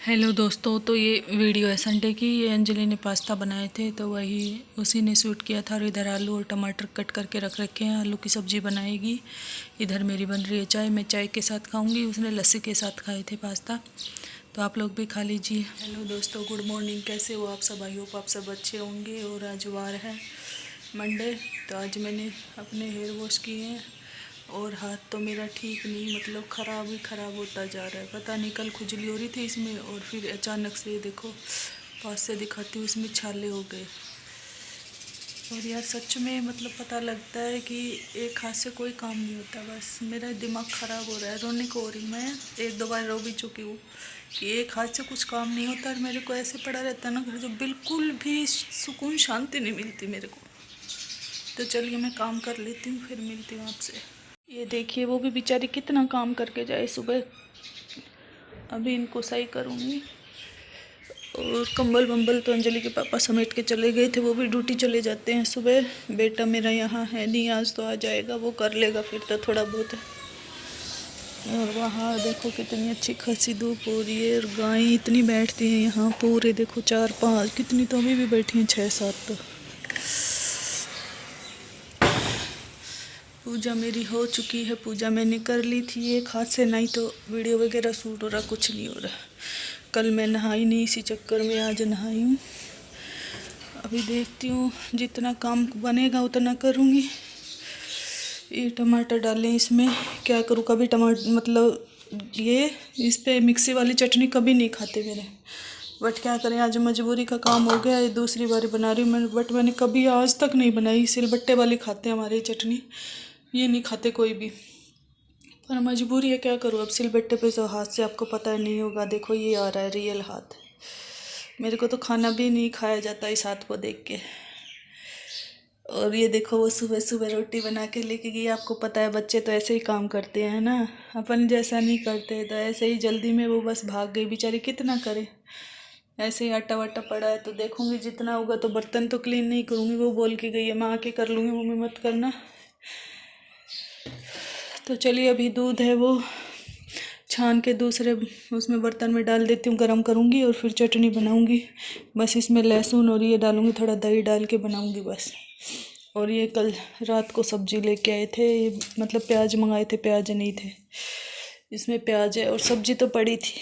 Hello दोस्तों, तो ये वीडियो है संडे की। ये अंजलि ने पास्ता बनाए थे तो वही उसी ने शूट किया था। और इधर आलू और टमाटर कट करके रख रखे हैं, आलू की सब्ज़ी बनाएगी। इधर मेरी बन रही है चाय, मैं चाय के साथ खाऊंगी। उसने लस्सी के साथ खाए थे पास्ता, तो आप लोग भी खा लीजिए। हेलो दोस्तों, गुड मॉर्निंग। कैसे हो आप सब? आई होप आप सब अच्छे होंगे। और आज वार है मंडे, तो आज मैंने अपने हेयर वॉश किए हैं। और हाथ तो मेरा ठीक नहीं, मतलब ख़राब ही ख़राब होता जा रहा है। पता नहीं, कल खुजली हो रही थी इसमें और फिर अचानक से देखो पास से दिखाती हूँ, इसमें छाले हो गए। और यार सच में मतलब पता लगता है कि एक हाथ से कोई काम नहीं होता। बस मेरा दिमाग ख़राब हो रहा है, रोने को हो रही। मैं एक दो बार रो भी चुकी हूँ कि एक हाथ से कुछ काम नहीं होता। और मेरे को ऐसे पड़ा रहता है ना घर, जो बिल्कुल भी सुकून शांति नहीं मिलती मेरे को। तो चलिए मैं काम कर लेती हूँ, फिर मिलती हूँ आपसे। ये देखिए, वो भी बेचारी कितना काम करके जाए सुबह। अभी इनको सही करूँगी। और कंबल वंबल तो अंजलि के पापा समेट के चले गए थे, वो भी ड्यूटी चले जाते हैं सुबह। बेटा मेरा यहाँ है नहीं आज, तो आ जाएगा, वो कर लेगा फिर तो थोड़ा बहुत। और वहाँ देखो कितनी अच्छी खासी धूप हो रही है। और गायें इतनी बैठती हैं यहाँ, पूरे देखो 4-5 कितनी, तो अभी भी बैठी हैं 6-7। तो पूजा मेरी हो चुकी है, पूजा मैंने कर ली थी एक हाथ से। नहीं तो वीडियो वगैरह शूट हो रहा, कुछ नहीं हो रहा। कल मैं नहाई नहीं, इसी चक्कर में आज नहाई हूँ। अभी देखती हूँ जितना काम बनेगा उतना करूँगी। ये टमाटर डालें इसमें, क्या करूँ। कभी टमाटर मतलब ये इस पे मिक्सी वाली चटनी कभी नहीं खाते मेरे, बट क्या करें, आज मजबूरी का काम हो गया। ये दूसरी बार बना रही हूँ मैं, बट मैंने कभी आज तक नहीं बनाई। सिलबट्टे वाली खाते हैं हमारी चटनी, ये नहीं खाते कोई भी। पर मजबूरी है, क्या करूँ। अब सिलबट्टे पे तो हाथ से आपको पता है नहीं होगा। देखो ये आ रहा है रियल हाथ। मेरे को तो खाना भी नहीं खाया जाता इस हाथ को देख के। और ये देखो वो सुबह सुबह रोटी बना के लेके गई। आपको पता है बच्चे तो ऐसे ही काम करते हैं ना, अपन जैसा नहीं करते। तो ऐसे ही जल्दी में वो बस भाग गई बेचारी, कितना करे। ऐसे ही आटा वाटा पड़ा है तो देखूंगी जितना होगा। तो बर्तन तो क्लीन नहीं करूँगी, वो बोल के गई है मैं आके कर लूँगी, मम्मी मत करना। तो चलिए अभी दूध है वो छान के दूसरे उसमें बर्तन में डाल देती हूँ, गरम करूँगी और फिर चटनी बनाऊँगी। बस इसमें लहसुन और ये डालूँगी, थोड़ा दही डाल के बनाऊँगी बस। और ये कल रात को सब्जी लेके आए थे, ये मतलब प्याज मंगाए थे, प्याज नहीं थे इसमें। प्याज है और सब्जी तो पड़ी थी।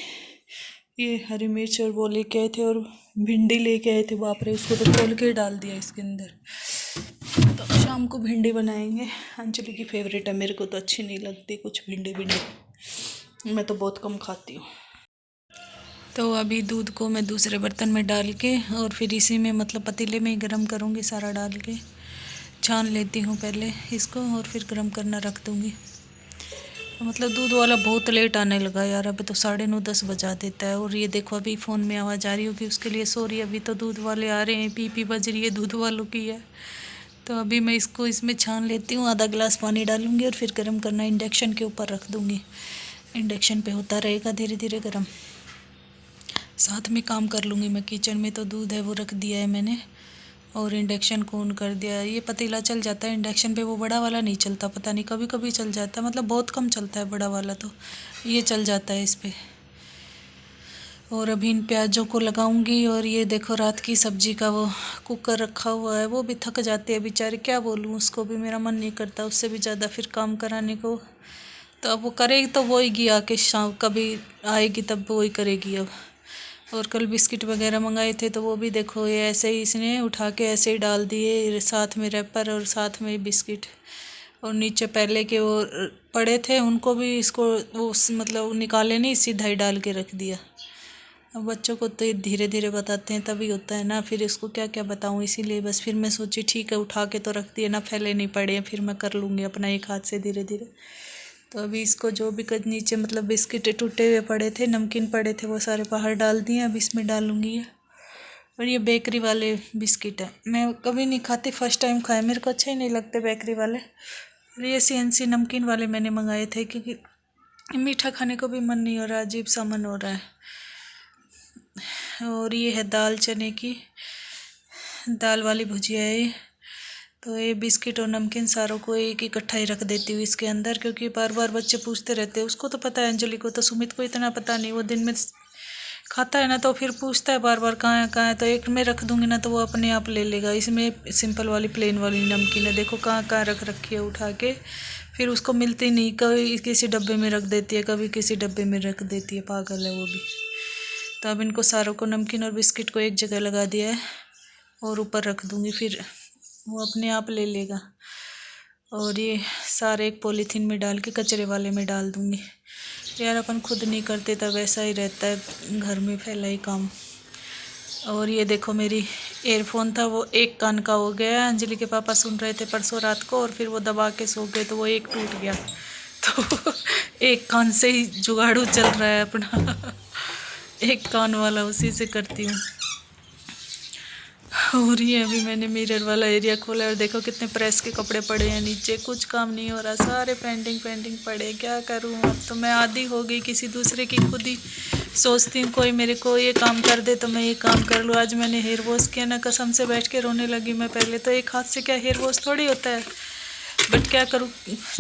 ये हरी मिर्च और वो लेके आए थे। और भिंडी लेके आए थे, बाप रे, उसको तो खोल के डाल दिया इसके अंदर। तो शाम को भिंडी बनाएंगे। अंजलि की फेवरेट है, मेरे को तो अच्छी नहीं लगती कुछ भिंडी। मैं तो बहुत कम खाती हूँ। तो अभी दूध को मैं दूसरे बर्तन में डाल के और फिर इसी में मतलब पतीले में गर्म करूँगी, सारा डाल के छान लेती हूँ पहले इसको और फिर गर्म करना रख दूँगी। मतलब दूध वाला बहुत लेट आने लगा यार, अभी तो 9:30-10 बजा देता है। और ये देखो अभी फ़ोन में आवाज़ आ रही होगी, उसके लिए सॉरी। अभी तो दूध वाले आ रहे हैं, पी बज रही है, दूध वालों की है। तो अभी मैं इसको इसमें छान लेती हूँ, आधा गिलास पानी डालूँगी और फिर गर्म करना इंडक्शन के ऊपर रख दूँगी। इंडक्शन पे होता रहेगा धीरे धीरे गर्म, साथ में काम कर लूँगी मैं। किचन में तो दूध है वो रख दिया है मैंने और इंडक्शन को ऑन कर दिया है। ये पतीला चल जाता है इंडक्शन पे, वो बड़ा वाला नहीं चलता, पता नहीं, कभी कभी चल जाता है, मतलब बहुत कम चलता है बड़ा वाला, तो ये चल जाता है इस पर। और अभी इन प्याज़ों को लगाऊंगी। और ये देखो रात की सब्ज़ी का वो कुकर रखा हुआ है, वो भी थक जाते हैं बेचारे, क्या बोलूँ उसको भी, मेरा मन नहीं करता उससे भी ज़्यादा फिर काम कराने को। तो अब वो करेगी तो वो ही आके शाम कभी आएगी तब वो ही करेगी अब। और कल बिस्किट वगैरह मंगाए थे तो वो भी देखो ये ऐसे ही इसने उठा के ऐसे ही डाल दिए, साथ में रैपर और साथ में बिस्किट। और नीचे पहले के वो पड़े थे उनको भी इसको वो मतलब निकाले नहीं, सीधा ही डाल के रख दिया। अब बच्चों को तो धीरे धीरे बताते हैं तभी होता है ना, फिर इसको क्या क्या बताऊँ। इसीलिए बस फिर मैं सोची ठीक है उठा के तो रख दिए ना, फैले नहीं पड़े हैं, फिर मैं कर लूँगी अपना एक हाथ से धीरे धीरे। तो अभी इसको जो भी नीचे मतलब बिस्किट टूटे हुए पड़े थे, नमकीन पड़े थे, वो सारे बाहर डाल दिए, अब इसमें डालूँगी। और ये बेकरी वाले बिस्किट है, मैं कभी नहीं खाती, फर्स्ट टाइम खाए, मेरे को अच्छे ही नहीं लगते बेकरी वाले। और ये CNC नमकीन वाले मैंने मंगाए थे क्योंकि मीठा खाने को भी मन नहीं हो रहा, अजीब सा मन हो रहा है। और ये है दाल चने की, दाल वाली भुजिया है ये। तो ये बिस्किट और नमकीन सारों को एक इकट्ठा ही रख देती हूँ इसके अंदर, क्योंकि बार बार बच्चे पूछते रहते हैं। उसको तो पता है अंजलि को, तो सुमित को इतना पता नहीं, वो दिन में खाता है ना तो फिर पूछता है बार बार कहाँ है, तो एक में रख दूंगी ना तो वो अपने आप ले लेगा। इसमें सिंपल वाली प्लेन वाली नमकीन है, देखो कहाँ रख रखी है उठा के, फिर उसको मिलती नहीं, कभी किसी डब्बे में रख देती है, कभी किसी डब्बे में रख देती है, पागल है वो भी। तो अब इनको सारों को, नमकीन और बिस्किट को एक जगह लगा दिया है और ऊपर रख दूँगी, फिर वो अपने आप ले लेगा। और ये सारे एक पॉलीथीन में डाल के कचरे वाले में डाल दूँगी। यार अपन खुद नहीं करते तब ऐसा ही रहता है, घर में फैला ही काम। और ये देखो मेरी एयरफोन था वो एक कान का हो गया, अंजलि के पापा सुन रहे थे परसों रात को और फिर वो दबा के सो गए तो वो एक टूट गया। तो एक कान से ही जुगाड़ू चल रहा है अपना एक कान वाला उसी से करती हूँ। और ये अभी मैंने मिरर वाला एरिया खोला और देखो कितने प्रेस के कपड़े पड़े हैं नीचे, कुछ काम नहीं हो रहा, सारे पेंटिंग पड़े। क्या करूँ, अब तो मैं आदी हो गई किसी दूसरे की, खुद ही सोचती हूँ कोई मेरे को ये काम कर दे तो मैं ये काम कर लूँ। आज मैंने हेयर वॉश किया ना, कसम से बैठ के रोने लगी मैं। पहले तो एक हाथ से क्या हेयर वॉश थोड़ी होता है, बट क्या करूँ,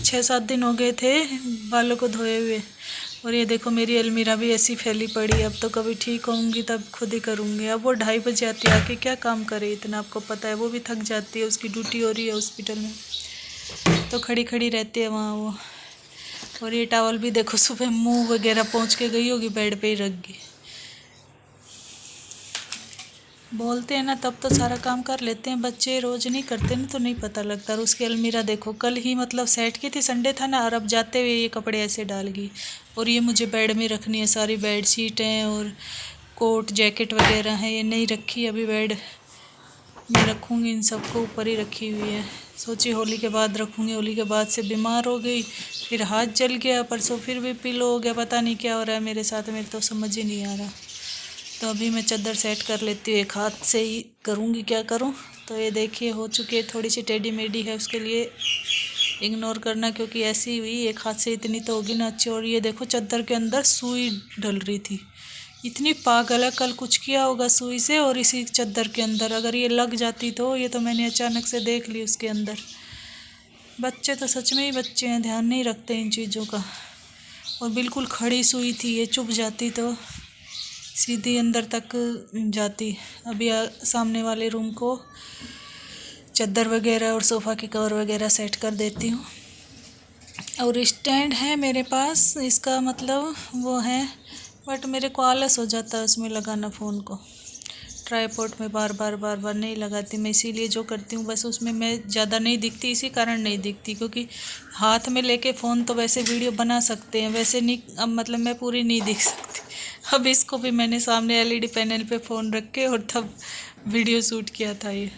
6-7 दिन हो गए थे बालों को धोए हुए। और ये देखो मेरी अलमीरा भी ऐसी फैली पड़ी, अब तो कभी ठीक होंगी तब खुद ही करूँगी। अब वो 2:30 बजे आती है, आके क्या काम करे इतना, आपको पता है वो भी थक जाती है, उसकी ड्यूटी हो रही है हॉस्पिटल में, तो खड़ी खड़ी रहती है वहाँ वो। और ये टॉवल भी देखो सुबह मुंह वगैरह पहुँच के गई होगी, बेड पे ही रख गई। बोलते हैं ना तब तो सारा काम कर लेते हैं, बच्चे रोज़ नहीं करते ना तो नहीं पता लगता। और उसकी अलमीरा देखो कल ही मतलब सेट की थी, संडे था ना, और अब जाते हुए ये कपड़े ऐसे डाल गई। और ये मुझे बेड में रखनी है, सारी बेड शीटें और कोट जैकेट वगैरह हैं, ये नहीं रखी अभी बेड में रखूँगी, इन सबको ऊपर ही रखी हुई है। सोची होली के बाद रखूँगी, होली के बाद से बीमार हो गई, फिर हाथ जल गया, परसों फिर भी पिलो हो गया, पता नहीं क्या हो रहा है मेरे साथ, मेरे तो समझ ही नहीं आ रहा। तो अभी मैं चादर सेट कर लेती हूँ, एक हाथ से ही करूँगी, क्या करूँ। तो ये देखिए हो चुकी है, थोड़ी सी टेढ़ी मेढ़ी है, उसके लिए इग्नोर करना, क्योंकि ऐसी हुई एक हाथ से इतनी तो होगी ना अच्छी। और ये देखो चादर के अंदर सुई डल रही थी, इतनी पागल है, कल कुछ किया होगा सुई से और इसी चादर के अंदर अगर ये लग जाती तो, ये तो मैंने अचानक से देख ली उसके अंदर। बच्चे तो सच में ही बच्चे हैं, ध्यान नहीं रखते इन चीज़ों का। और बिल्कुल खड़ी सुई थी, ये चुभ जाती तो सीधी अंदर तक जाती। अभी सामने वाले रूम को चादर वगैरह और सोफ़ा के कवर वगैरह सेट कर देती हूँ। और स्टैंड है मेरे पास, इसका मतलब वो है, बट मेरे को आलस हो जाता है उसमें लगाना फ़ोन को। ट्राईपॉड में बार बार नहीं लगाती मैं, इसीलिए जो करती हूँ बस उसमें मैं ज़्यादा नहीं दिखती, इसी कारण नहीं दिखती, क्योंकि हाथ में लेके फ़ोन तो वैसे वीडियो बना सकते हैं, वैसे नहीं, अब मतलब मैं पूरी नहीं दिख सकती। अब इसको भी मैंने सामने एलईडी पैनल पे फ़ोन रख के और तब वीडियो शूट किया था ये।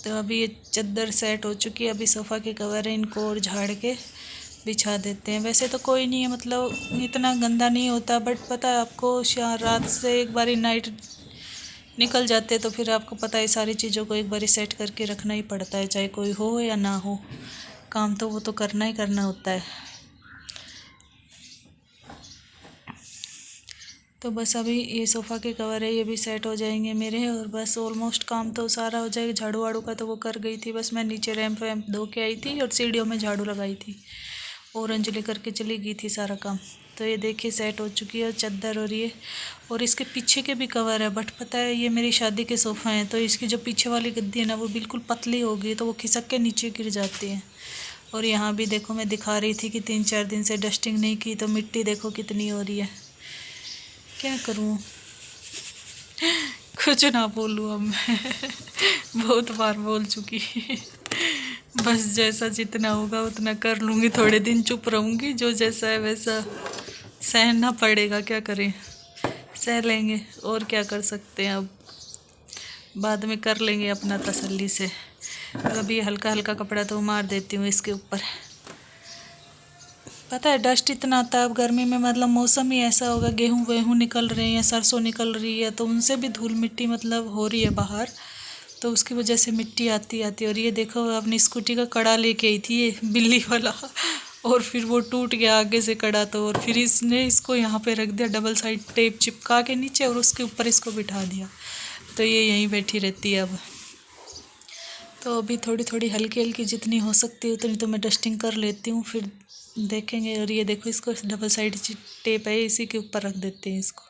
तो अभी ये चादर सेट हो चुकी है, अभी सोफ़ा के कवर है, इनको और झाड़ के बिछा देते हैं। वैसे तो कोई नहीं है, मतलब इतना गंदा नहीं होता, बट पता है आपको, रात से एक बारी नाइट निकल जाते तो फिर आपको पता है सारी चीज़ों को एक बारी सेट करके रखना ही पड़ता है, चाहे कोई हो या ना हो, काम तो वो तो करना ही करना होता है। तो बस अभी ये सोफ़ा के कवर है, ये भी सेट हो जाएंगे मेरे, और बस ऑलमोस्ट काम तो सारा हो जाएगा। झाड़ू वाड़ू का तो वो कर गई थी, बस मैं नीचे रैंप वैम्प धो के आई थी और सीढ़ियों में झाड़ू लगाई थी, और अंजलि करके चली गई थी सारा काम। तो ये देखिए सेट हो चुकी है चादर, और ये और इसके पीछे के भी कवर है, बट पता है ये मेरी शादी के सोफ़ा हैं, तो इसकी जो पीछे वाली गद्दी है ना वो बिल्कुल पतली हो गई, तो वो खिसक के नीचे गिर जाती हैं। और यहाँ भी देखो मैं दिखा रही थी कि 3-4 दिन से डस्टिंग नहीं की, तो मिट्टी देखो कितनी हो रही है, क्या करूँ, कुछ ना बोलूँ अब मैं बहुत बार बोल चुकी बस जैसा जितना होगा उतना कर लूँगी, थोड़े दिन चुप रहूँगी, जो जैसा है वैसा सहना पड़ेगा, क्या करें, सह लेंगे, और क्या कर सकते हैं, अब बाद में कर लेंगे अपना तसल्ली से। अभी हल्का हल्का कपड़ा तो मार देती हूँ इसके ऊपर। पता है डस्ट इतना आता है अब गर्मी में, मतलब मौसम ही ऐसा होगा, गेहूँ वेहूँ निकल रहे हैं या सरसों निकल रही है, तो उनसे भी धूल मिट्टी मतलब हो रही है बाहर, तो उसकी वजह से मिट्टी आती। और ये देखो अपनी स्कूटी का कड़ा लेके आई थी ये बिल्ली वाला और फिर वो टूट गया आगे से कड़ा, तो और फिर इसने इसको यहाँ पे रख दिया, डबल साइड टेप चिपका के नीचे, और उसके ऊपर इसको बिठा दिया, तो ये यहीं बैठी रहती है अब। तो अभी थोड़ी थोड़ी हल्की हल्की जितनी हो सकती है उतनी तो मैं डस्टिंग कर लेती हूँ, फिर देखेंगे। और ये देखो इसको डबल साइड टेप है, इसी के ऊपर रख देते हैं इसको,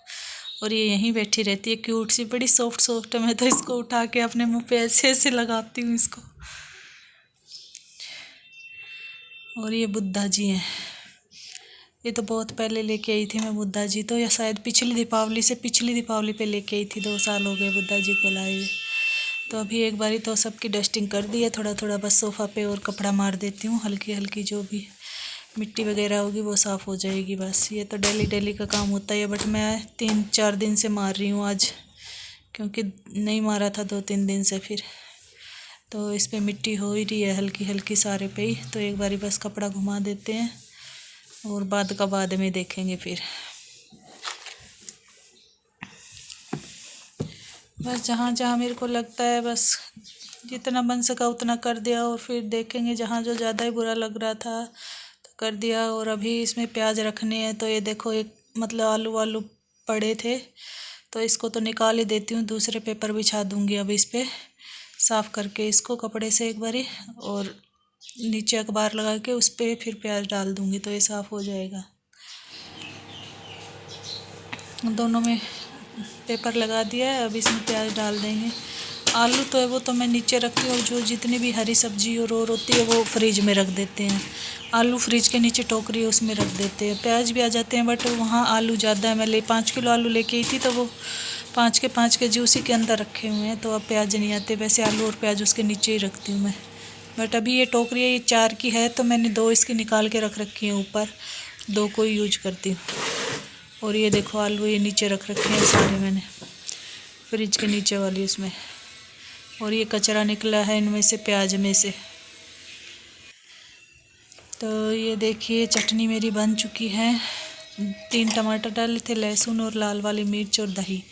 और ये यहीं बैठी रहती है, क्यूट सी, बड़ी सॉफ्ट सॉफ्ट है। मैं तो इसको उठा के अपने मुंह पे ऐसे ऐसे लगाती हूँ इसको। और ये बुद्धा जी हैं, ये तो बहुत पहले लेके आई थी मैं बुद्धा जी, तो या शायद पिछली दीपावली पे लेके आई थी। 2 साल हो गए बुद्धा जी को लाए हुए। तो अभी एक बारी तो सबकी डस्टिंग कर दी है, थोड़ा थोड़ा बस सोफ़ा पे और कपड़ा मार देती हूँ, हल्की हल्की जो भी मिट्टी वगैरह होगी वो साफ़ हो जाएगी बस। ये तो डेली डेली का काम होता है, बट मैं 3-4 दिन से मार रही हूँ आज, क्योंकि नहीं मारा था 2-3 दिन से। फिर तो इस पे मिट्टी हो ही रही है हल्की हल्की सारे पे ही, तो एक बारी बस कपड़ा घुमा देते हैं और बाद में देखेंगे फिर। बस जहाँ जहाँ मेरे को लगता है बस जितना बन सका उतना कर दिया, और फिर देखेंगे जहाँ जो ज़्यादा ही बुरा लग रहा था तो कर दिया। और अभी इसमें प्याज रखने हैं, तो ये देखो एक मतलब आलू पड़े थे, तो इसको तो निकाल ही देती हूँ, दूसरे पेपर बिछा दूँगी अब इस पर, साफ़ करके इसको कपड़े से एक बारी, और नीचे अखबार लगा के उस पर फिर प्याज डाल दूँगी, तो ये साफ़ हो जाएगा। दोनों में पेपर लगा दिया है, अब इसमें प्याज डाल देंगे। आलू तो है वो तो मैं नीचे रखती हूँ, और जो जितनी भी हरी सब्जी और होती है वो फ्रिज में रख देते हैं। आलू फ्रिज के नीचे टोकरी है उसमें रख देते हैं। प्याज भी आ जाते हैं, बट वहाँ आलू ज़्यादा है, मैं 5 किलो आलू लेके आई थी, तो वो 5 के जी उसी के अंदर रखे हुए हैं, तो अब प्याज नहीं आते। वैसे आलू और प्याज उसके नीचे ही रखती हूँ मैं। बट अभी ये टोकरी है, ये 4 की है, तो मैंने 2 इसकी निकाल के रख रखी हैं ऊपर, 2 को ही यूज करती हूँ। और ये देखो आलू ये नीचे रख रखे हैं सारे मैंने, फ्रिज के नीचे वाली उसमें। और ये कचरा निकला है इनमें से, प्याज में से। तो ये देखिए चटनी मेरी बन चुकी है। 3 टमाटर डाले थे, लहसुन और लाल वाली मिर्च और दही।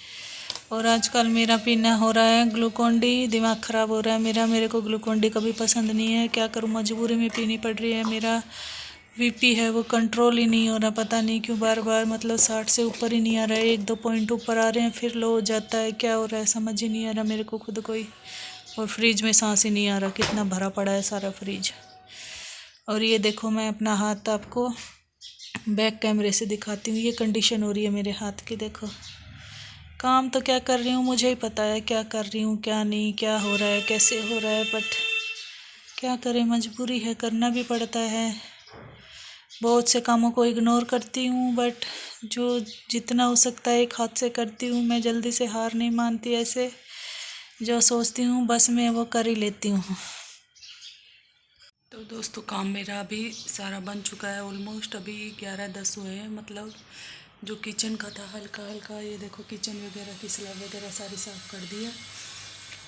और आजकल मेरा पीना हो रहा है ग्लूकोन डी, दिमाग ख़राब हो रहा है मेरा। मेरे को ग्लूकोन डी कभी पसंद नहीं है, क्या करूँ, मजबूरी में पीनी पड़ रही है। मेरा बीपी है वो कंट्रोल ही नहीं हो रहा, पता नहीं क्यों बार बार, मतलब 60 से ऊपर ही नहीं आ रहा है, 1-2 पॉइंट ऊपर आ रहे हैं फिर लो हो जाता है। क्या हो रहा है समझ ही नहीं आ रहा मेरे को खुद को ही। और फ्रिज में सांस ही नहीं आ रहा, कितना भरा पड़ा है सारा फ्रिज। और ये देखो मैं अपना हाथ आपको बैक कैमरे से दिखाती हूँ, ये कंडीशन हो रही है मेरे हाथ की। देखो काम तो क्या कर रही हूँ मुझे ही पता है, क्या कर रही हूँ क्या नहीं, क्या हो रहा है कैसे हो रहा है, बट क्या करें, मजबूरी है, करना भी पड़ता है। बहुत से कामों को इग्नोर करती हूँ, बट जो जितना हो सकता है एक हाथ से करती हूँ। मैं जल्दी से हार नहीं मानती, ऐसे जो सोचती हूँ बस मैं वो कर ही लेती हूँ। तो दोस्तों काम मेरा अभी सारा बन चुका है ऑलमोस्ट। अभी 11-10 हुए हैं, मतलब जो किचन का था हल्का हल्का, ये देखो किचन वगैरह की स्लैब वगैरह सारी साफ़ कर दिया।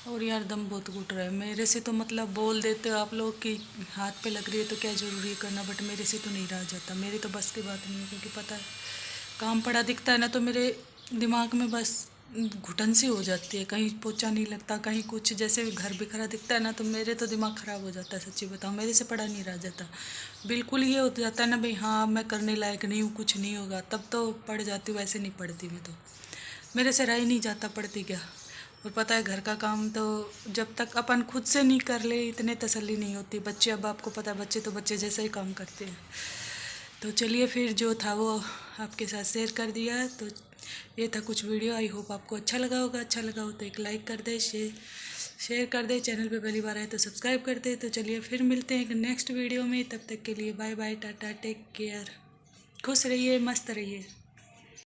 और यार दम बहुत घुट रहा है मेरे से, तो मतलब बोल देते हो आप लोग कि हाथ पे लग रही है तो क्या ज़रूरी है करना, बट मेरे से तो नहीं रहा जाता, मेरी तो बस की बात नहीं है। क्योंकि पता है काम पड़ा दिखता है ना, तो मेरे दिमाग में बस घुटन सी हो जाती है, कहीं पोछा नहीं लगता, कहीं कुछ, जैसे घर बिखरा दिखता है ना, तो मेरे तो दिमाग ख़राब हो जाता है। सच्ची बताऊँ मेरे से पड़ा नहीं रह जाता, बिल्कुल ये हो जाता है ना भाई हाँ मैं करने लायक नहीं हूँ, कुछ नहीं होगा, तब तो पड़ जाती हूँ, ऐसे नहीं पड़ती मैं तो, मेरे से रह ही नहीं जाता, पड़ती क्या। और पता है घर का काम तो जब तक अपन खुद से नहीं कर ले इतने तसल्ली नहीं होती। बच्चे, अब आपको पता है बच्चे तो बच्चे जैसा ही काम करते हैं। तो चलिए फिर जो था वो आपके साथ शेयर कर दिया। तो ये था कुछ वीडियो, आई होप आपको अच्छा लगा होगा। अच्छा लगा हो तो एक लाइक कर दे, शेयर कर दे, चैनल पे पहली बार आए तो सब्सक्राइब कर दे। तो चलिए फिर मिलते हैं एक नेक्स्ट वीडियो में, तब तक के लिए बाय बाय, टाटा, टेक केयर, खुश रहिए, मस्त रहिए।